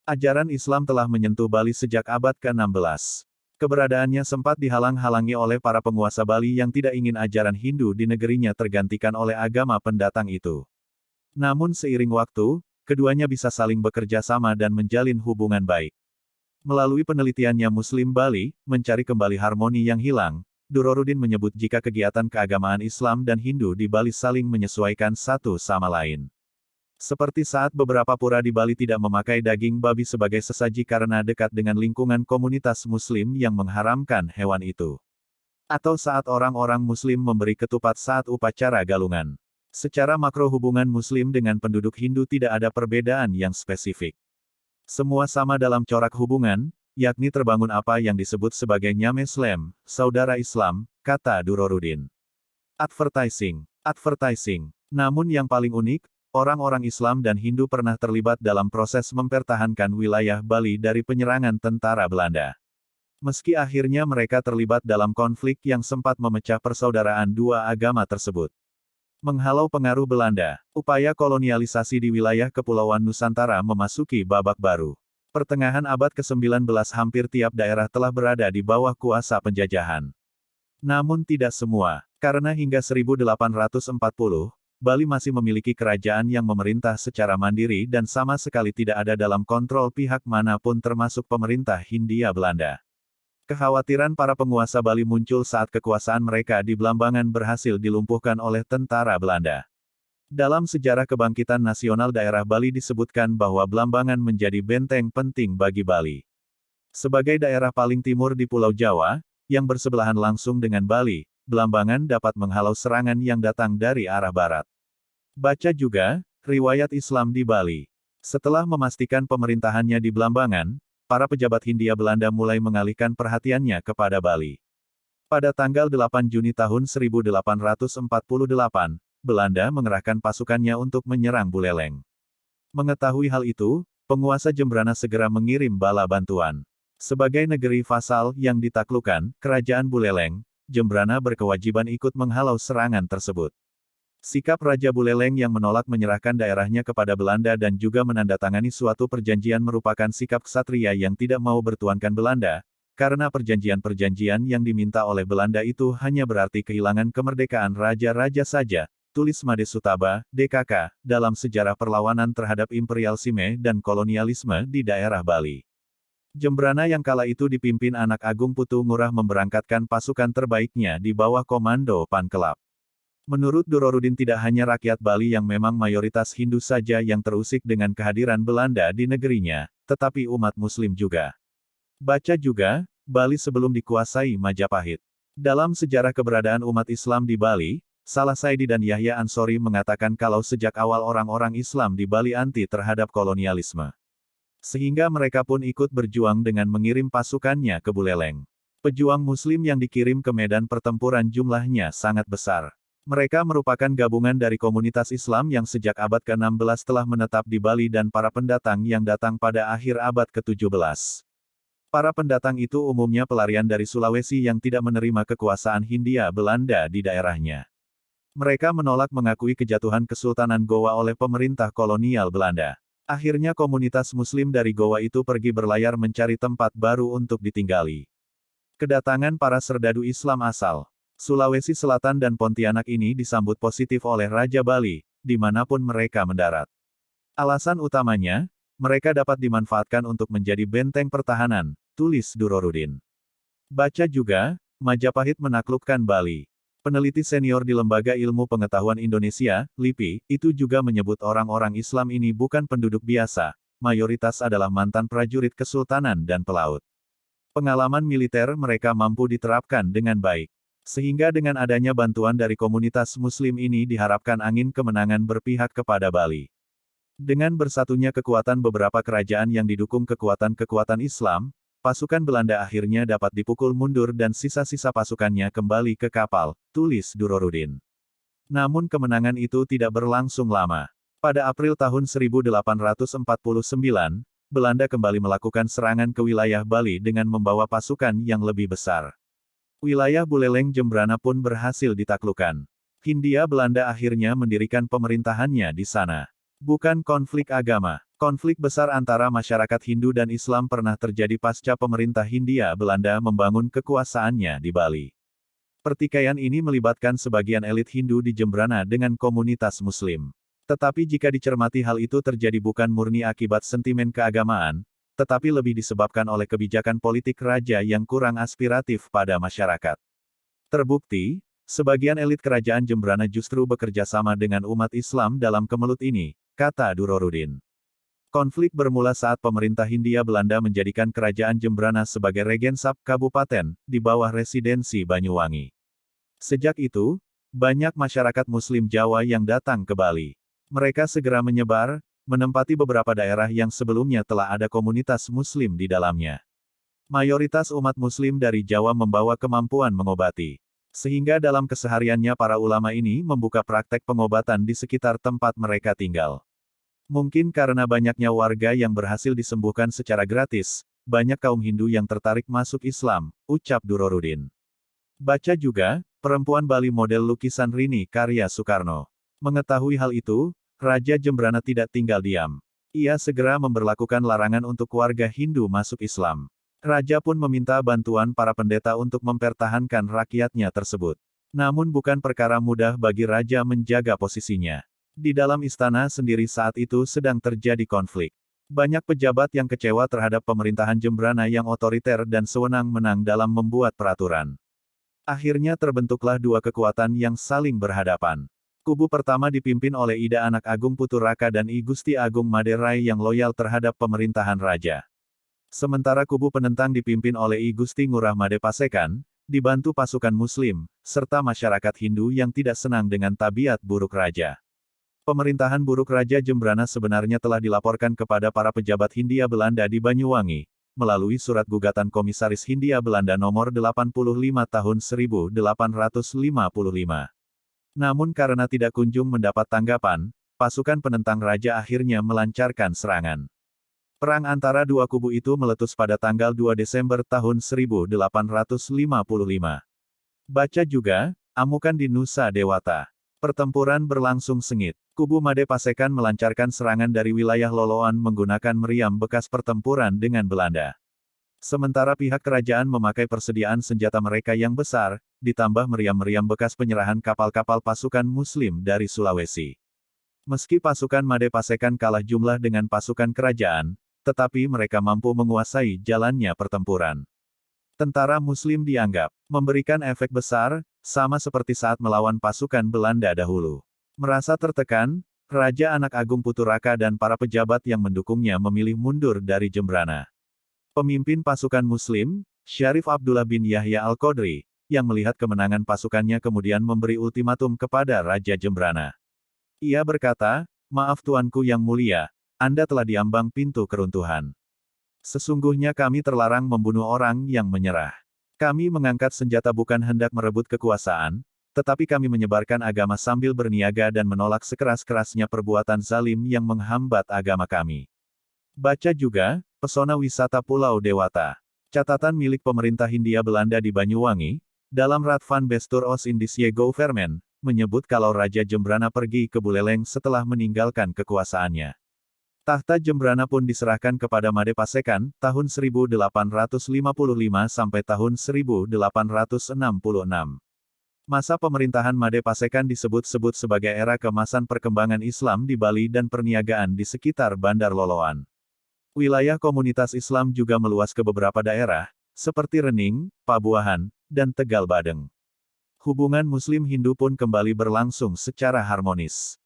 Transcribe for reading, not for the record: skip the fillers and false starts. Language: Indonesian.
Ajaran Islam telah menyentuh Bali sejak abad ke-16. Keberadaannya sempat dihalang-halangi oleh para penguasa Bali yang tidak ingin ajaran Hindu di negerinya tergantikan oleh agama pendatang itu. Namun seiring waktu, keduanya bisa saling bekerja sama dan menjalin hubungan baik. Melalui penelitiannya Muslim Bali, mencari kembali harmoni yang hilang, Durorudin menyebut jika kegiatan keagamaan Islam dan Hindu di Bali saling menyesuaikan satu sama lain. Seperti saat beberapa pura di Bali tidak memakai daging babi sebagai sesaji karena dekat dengan lingkungan komunitas Muslim yang mengharamkan hewan itu. Atau saat orang-orang Muslim memberi ketupat saat upacara galungan. Secara makro hubungan Muslim dengan penduduk Hindu tidak ada perbedaan yang spesifik. Semua sama dalam corak hubungan, yakni terbangun apa yang disebut sebagai Nyame Islam, saudara Islam, kata Durorudin. Advertising. Namun yang paling unik, orang-orang Islam dan Hindu pernah terlibat dalam proses mempertahankan wilayah Bali dari penyerangan tentara Belanda. Meski akhirnya mereka terlibat dalam konflik yang sempat memecah persaudaraan dua agama tersebut. Menghalau pengaruh Belanda, upaya kolonialisasi di wilayah Kepulauan Nusantara memasuki babak baru. Pertengahan abad ke-19 hampir tiap daerah telah berada di bawah kuasa penjajahan. Namun tidak semua, karena hingga 1840, Bali masih memiliki kerajaan yang memerintah secara mandiri dan sama sekali tidak ada dalam kontrol pihak manapun termasuk pemerintah Hindia Belanda. Kekhawatiran para penguasa Bali muncul saat kekuasaan mereka di Blambangan berhasil dilumpuhkan oleh tentara Belanda. Dalam sejarah kebangkitan nasional daerah Bali disebutkan bahwa Blambangan menjadi benteng penting bagi Bali. Sebagai daerah paling timur di Pulau Jawa, yang bersebelahan langsung dengan Bali, Blambangan dapat menghalau serangan yang datang dari arah barat. Baca juga, riwayat Islam di Bali. Setelah memastikan pemerintahannya di Blambangan, para pejabat Hindia Belanda mulai mengalihkan perhatiannya kepada Bali. Pada tanggal 8 Juni tahun 1848, Belanda mengerahkan pasukannya untuk menyerang Buleleng. Mengetahui hal itu, penguasa Jembrana segera mengirim bala bantuan. Sebagai negeri vasal yang ditaklukkan, Kerajaan Buleleng, Jembrana berkewajiban ikut menghalau serangan tersebut. Sikap Raja Buleleng yang menolak menyerahkan daerahnya kepada Belanda dan juga menandatangani suatu perjanjian merupakan sikap ksatria yang tidak mau bertuankan Belanda, karena perjanjian-perjanjian yang diminta oleh Belanda itu hanya berarti kehilangan kemerdekaan raja-raja saja, tulis Made Sutaba, DKK, dalam sejarah perlawanan terhadap imperialisme dan kolonialisme di daerah Bali. Jembrana yang kala itu dipimpin anak Agung Putu Ngurah memberangkatkan pasukan terbaiknya di bawah komando Pankelap. Menurut Durorudin tidak hanya rakyat Bali yang memang mayoritas Hindu saja yang terusik dengan kehadiran Belanda di negerinya, tetapi umat Muslim juga. Baca juga, Bali sebelum dikuasai Majapahit. Dalam sejarah keberadaan umat Islam di Bali, Salah Saidi dan Yahya Ansori mengatakan kalau sejak awal orang-orang Islam di Bali anti terhadap kolonialisme. Sehingga mereka pun ikut berjuang dengan mengirim pasukannya ke Buleleng. Pejuang Muslim yang dikirim ke medan pertempuran jumlahnya sangat besar. Mereka merupakan gabungan dari komunitas Islam yang sejak abad ke-16 telah menetap di Bali dan para pendatang yang datang pada akhir abad ke-17. Para pendatang itu umumnya pelarian dari Sulawesi yang tidak menerima kekuasaan Hindia Belanda di daerahnya. Mereka menolak mengakui kejatuhan Kesultanan Gowa oleh pemerintah kolonial Belanda. Akhirnya komunitas Muslim dari Gowa itu pergi berlayar mencari tempat baru untuk ditinggali. Kedatangan para serdadu Islam asal Sulawesi Selatan dan Pontianak ini disambut positif oleh Raja Bali, dimanapun mereka mendarat. Alasan utamanya, mereka dapat dimanfaatkan untuk menjadi benteng pertahanan, tulis Durorudin. Baca juga, Majapahit menaklukkan Bali. Peneliti senior di Lembaga Ilmu Pengetahuan Indonesia, LIPI, itu juga menyebut orang-orang Islam ini bukan penduduk biasa, mayoritas adalah mantan prajurit kesultanan dan pelaut. Pengalaman militer mereka mampu diterapkan dengan baik. Sehingga dengan adanya bantuan dari komunitas Muslim ini diharapkan angin kemenangan berpihak kepada Bali. Dengan bersatunya kekuatan beberapa kerajaan yang didukung kekuatan-kekuatan Islam, pasukan Belanda akhirnya dapat dipukul mundur dan sisa-sisa pasukannya kembali ke kapal, tulis Durorudin. Namun kemenangan itu tidak berlangsung lama. Pada April tahun 1849, Belanda kembali melakukan serangan ke wilayah Bali dengan membawa pasukan yang lebih besar. Wilayah Buleleng Jembrana pun berhasil ditaklukkan. Hindia Belanda akhirnya mendirikan pemerintahannya di sana. Bukan konflik agama. Konflik besar antara masyarakat Hindu dan Islam pernah terjadi pasca pemerintah Hindia Belanda membangun kekuasaannya di Bali. Pertikaian ini melibatkan sebagian elit Hindu di Jembrana dengan komunitas Muslim. Tetapi jika dicermati hal itu terjadi bukan murni akibat sentimen keagamaan, tetapi lebih disebabkan oleh kebijakan politik raja yang kurang aspiratif pada masyarakat. Terbukti, sebagian elit kerajaan Jembrana justru bekerja sama dengan umat Islam dalam kemelut ini, kata Durorudin. Konflik bermula saat pemerintah Hindia Belanda menjadikan kerajaan Jembrana sebagai regensap kabupaten, di bawah residensi Banyuwangi. Sejak itu, banyak masyarakat Muslim Jawa yang datang ke Bali. Mereka segera menyebar, menempati beberapa daerah yang sebelumnya telah ada komunitas Muslim di dalamnya. Mayoritas umat Muslim dari Jawa membawa kemampuan mengobati. Sehingga dalam kesehariannya para ulama ini membuka praktek pengobatan di sekitar tempat mereka tinggal. Mungkin karena banyaknya warga yang berhasil disembuhkan secara gratis, banyak kaum Hindu yang tertarik masuk Islam, ucap Durorudin. Baca juga, Perempuan Bali model lukisan Rini karya Soekarno. Mengetahui hal itu, Raja Jembrana tidak tinggal diam. Ia segera memberlakukan larangan untuk warga Hindu masuk Islam. Raja pun meminta bantuan para pendeta untuk mempertahankan rakyatnya tersebut. Namun bukan perkara mudah bagi raja menjaga posisinya. Di dalam istana sendiri saat itu sedang terjadi konflik. Banyak pejabat yang kecewa terhadap pemerintahan Jembrana yang otoriter dan sewenang-menang dalam membuat peraturan. Akhirnya terbentuklah dua kekuatan yang saling berhadapan. Kubu pertama dipimpin oleh Ida Anak Agung Putu Raka dan I Gusti Agung Maderai yang loyal terhadap pemerintahan raja. Sementara kubu penentang dipimpin oleh I Gusti Ngurah Made Pasekan, dibantu pasukan Muslim, serta masyarakat Hindu yang tidak senang dengan tabiat buruk raja. Pemerintahan buruk Raja Jembrana sebenarnya telah dilaporkan kepada para pejabat Hindia Belanda di Banyuwangi, melalui surat gugatan Komisaris Hindia Belanda nomor 85 tahun 1855. Namun karena tidak kunjung mendapat tanggapan, pasukan penentang raja akhirnya melancarkan serangan. Perang antara dua kubu itu meletus pada tanggal 2 Desember tahun 1855. Baca juga, Amukan di Nusa Dewata. Pertempuran berlangsung sengit. Kubu Made Pasekan melancarkan serangan dari wilayah Loloan menggunakan meriam bekas pertempuran dengan Belanda. Sementara pihak kerajaan memakai persediaan senjata mereka yang besar, ditambah meriam-meriam bekas penyerahan kapal-kapal pasukan Muslim dari Sulawesi. Meski pasukan Made Pasekan kalah jumlah dengan pasukan kerajaan, tetapi mereka mampu menguasai jalannya pertempuran. Tentara Muslim dianggap memberikan efek besar, sama seperti saat melawan pasukan Belanda dahulu. Merasa tertekan, Raja Anak Agung Putu Raka dan para pejabat yang mendukungnya memilih mundur dari Jembrana. Pemimpin pasukan Muslim, Syarif Abdullah bin Yahya Al-Qodri, yang melihat kemenangan pasukannya kemudian memberi ultimatum kepada Raja Jembrana. Ia berkata, "Maaf Tuanku yang mulia, Anda telah diambang pintu keruntuhan. Sesungguhnya kami terlarang membunuh orang yang menyerah. Kami mengangkat senjata bukan hendak merebut kekuasaan, tetapi kami menyebarkan agama sambil berniaga dan menolak sekeras-kerasnya perbuatan zalim yang menghambat agama kami." Baca juga, Pesona Wisata Pulau Dewata. Catatan milik pemerintah Hindia Belanda di Banyuwangi, dalam Radvan Bestur Os Indische Government, menyebut kalau Raja Jembrana pergi ke Buleleng setelah meninggalkan kekuasaannya. Tahta Jembrana pun diserahkan kepada Made Pasekan, tahun 1855 sampai tahun 1866. Masa pemerintahan Made Pasekan disebut-sebut sebagai era keemasan perkembangan Islam di Bali dan perniagaan di sekitar Bandar Loloan. Wilayah komunitas Islam juga meluas ke beberapa daerah, seperti Rening, Pabuahan, dan Tegal Badeng. Hubungan Muslim-Hindu pun kembali berlangsung secara harmonis.